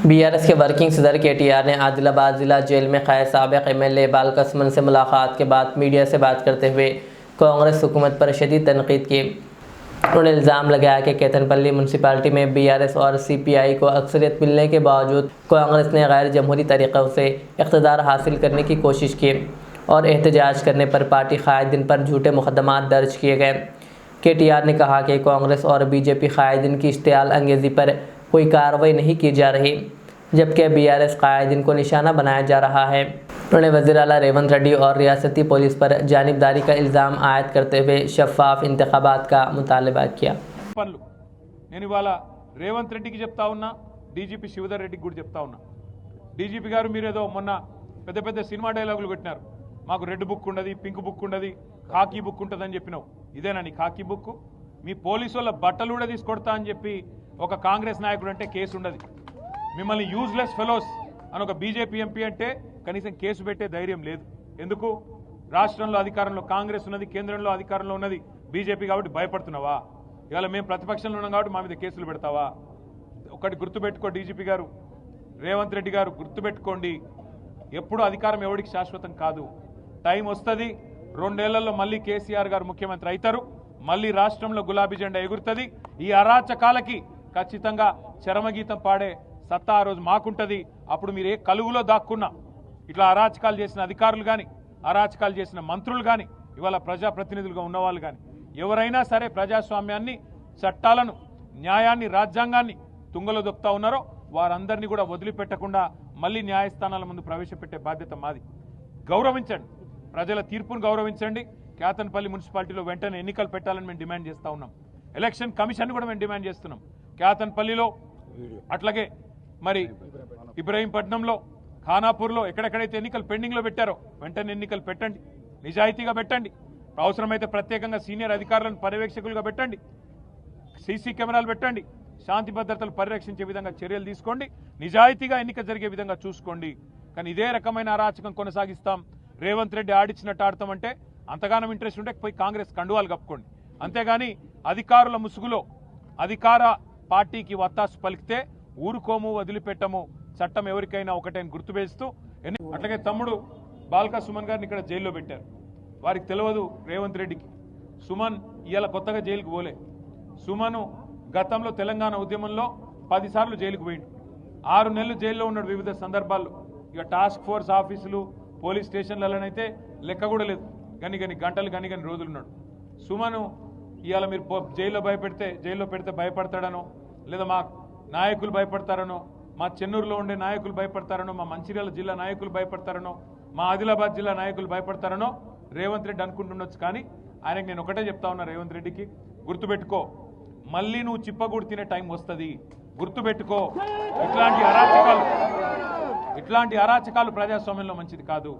BRS के working सदर KTR ने आदिलाबाद जिला जेल में कैद साबिक एमएलए बालका सुमन से मुलाकात के बाद मीडिया से बात करते हुए कांग्रेस हुकूमत पर शदीद तनकीद की। उन्होंने इल्ज़ाम लगाया कि केतनपल्ली म्यूनसिपालिटी में बीआरएस और सीपीआई को अक्सरियत मिलने के बावजूद कांग्रेस ने गैर जमहूरी तरीक़ों से इक़्तिदार हासिल करने की कोशिश की और एहतजाज करने पर पार्टी कायदीन पर झूठे मुकदमात दर्ज किए गए। केटीआर ने कहा कि कांग्रेस और बीजेपी कायदीन की इश्तियाल अंगेज़ी पर कोई कार्रवाई नहीं की जा रही, जबकि बीआरएस कायदीन को निशाना बनाया जा रहा है। उन्होंने वज़ीर आला रेवंत रेड्डी और रियासती पुलिस पर जानिबदारी का इल्ज़ाम आयद करते हुए शफ़ाफ इंतखाबात का मुतालबा किया। నేను ఇవాళ రేవంత్ రెడ్డికి చెప్తా ఉన్నా, డీజీపీ శివధర్ రెడ్డికి కూడా చెప్తా ఉన్నా. డీజీపీ గారు మీరేదో మొన్న పెద్ద పెద్ద సినిమా డైలాగులు కొట్టినారు. మాకు రెడ్ బుక్ ఉండదు, పింక్ బుక్ ఉండదు, ఖాకీ బుక్ ఉంటుందని చెప్పినావు. ఇదేనా నీ ఖాకీ బుక్? మీ పోలీసు వాళ్ళ బట్టలు కూడా తీసుకొడతా అని చెప్పి ఒక కాంగ్రెస్ నాయకుడు అంటే కేసు ఉండదు. మిమ్మల్ని యూజ్లెస్ ఫెలోస్ అని ఒక బీజేపీ ఎంపీ అంటే కనీసం కేసు పెట్టే ధైర్యం లేదు. ఎందుకు? రాష్ట్రంలో అధికారంలో కాంగ్రెస్ ఉన్నది, కేంద్రంలో అధికారంలో ఉన్నది బీజేపీ కాబట్టి భయపడుతున్నావా? ఇవాళ మేము ప్రతిపక్షంలో ఉన్నాం కాబట్టి మా మీద కేసులు పెడతావా? ఒకటి గుర్తుపెట్టుకో డీజీపీ గారు, రేవంత్ రెడ్డి గారు గుర్తుపెట్టుకోండి, ఎప్పుడు అధికారం ఎవరికి శాశ్వతం కాదు. టైం వస్తుంది, 2 ఏళ్లలో మళ్ళీ కేసీఆర్ గారు ముఖ్యమంత్రి అవుతారు, మళ్ళీ రాష్ట్రంలో గులాబీ జెండా ఎగురుతుంది. ఈ అరాచకాలకి ఖచ్చితంగా చరమగీతం పాడే సత్తా ఆ రోజు మాకుంటుంది. అప్పుడు మీరు ఏ కలుగులో దాక్కున్నా ఇట్లా అరాచకాలు చేసిన అధికారులు కానీ, అరాచకాలు చేసిన మంత్రులు కానీ, ఇవాళ ప్రజాప్రతినిధులుగా ఉన్నవాళ్ళు కానీ ఎవరైనా సరే ప్రజాస్వామ్యాన్ని, చట్టాలను, న్యాయాన్ని, రాజ్యాంగాన్ని తుంగలో దొక్కుతా ఉన్నారో వారందరినీ కూడా వదిలిపెట్టకుండా మళ్ళీ న్యాయస్థానాల ముందు ప్రవేశపెట్టే బాధ్యత మాది. గౌరవించండి, ప్రజల తీర్పును గౌరవించండి. కేతన్పల్లి మున్సిపాలిటీలో వెంటనే ఎన్నికలు పెట్టాలని మేము డిమాండ్ చేస్తూ ఉన్నాం. ఎలక్షన్ కమిషన్ కూడా మేము డిమాండ్ చేస్తున్నాం. కేతన్పల్లిలో అట్లాగే మరి ఇబ్రహీంపట్నంలో, ఖానాపూర్లో ఎక్కడెక్కడైతే ఎన్నికలు పెండింగ్లో పెట్టారో వెంటనే ఎన్నికలు పెట్టండి, నిజాయితీగా పెట్టండి. అవసరమైతే ప్రత్యేకంగా సీనియర్ అధికారులను పర్యవేక్షకులుగా పెట్టండి, సీసీ కెమెరాలు పెట్టండి, శాంతి భద్రతలు పరిరక్షించే విధంగా చర్యలు తీసుకోండి, నిజాయితీగా ఎన్నిక జరిగే విధంగా చూసుకోండి. కానీ ఇదే రకమైన అరాచకం కొనసాగిస్తాం, రేవంత్ రెడ్డి ఆడిచ్చినట్టు ఆడతామంటే అంతగానం ఇంట్రెస్ట్ ఉంటే పోయి కాంగ్రెస్ కండువాలు కప్పుకోండి. అంతేగాని అధికారుల ముసుగులో అధికార పార్టీకి వత్తాసు పలికితే ఊరుకోము, వదిలిపెట్టము. చట్టం ఎవరికైనా ఒకటైనా గుర్తువేస్తూ అట్లాగే తమ్ముడు బాల్కా సుమన్ గారిని ఇక్కడ జైల్లో పెట్టారు. వారికి తెలియదు రేవంత్ రెడ్డికి సుమన్ ఇవాళ కొత్తగా జైలుకు పోలే. సుమను గతంలో తెలంగాణ ఉద్యమంలో 10 సార్లు జైలుకు పోయిండు. 6 నెలలు జైల్లో ఉన్నాడు వివిధ సందర్భాల్లో. ఇక టాస్క్ ఫోర్స్ ఆఫీసులు, పోలీస్ స్టేషన్లలోనైతే లెక్క కూడా లేదు. గని గంటలు గని రోజులు ఉన్నాడు. సుమను ఇవాళ మీరు జైల్లో పెడితే భయపడతాడనో, లేదా మా నాయకులు భయపడతారనో, మా చెన్నూరులో ఉండే నాయకులు భయపడతారనో, మా మంచిర్యాల జిల్లా నాయకులు భయపడతారనో, మా ఆదిలాబాద్ జిల్లా నాయకులు భయపడతారనో రేవంత్ రెడ్డి అనుకుంటుండొచ్చు. కానీ ఆయనకు నేను ఒకటే చెప్తా ఉన్నా, రేవంత్ రెడ్డికి గుర్తుపెట్టుకో, మళ్ళీ నువ్వు చిప్పగూడు తినే టైం వస్తుంది. గుర్తుపెట్టుకో, ఇట్లాంటి అరాచకాలు ప్రజాస్వామ్యంలో మంచిది కాదు.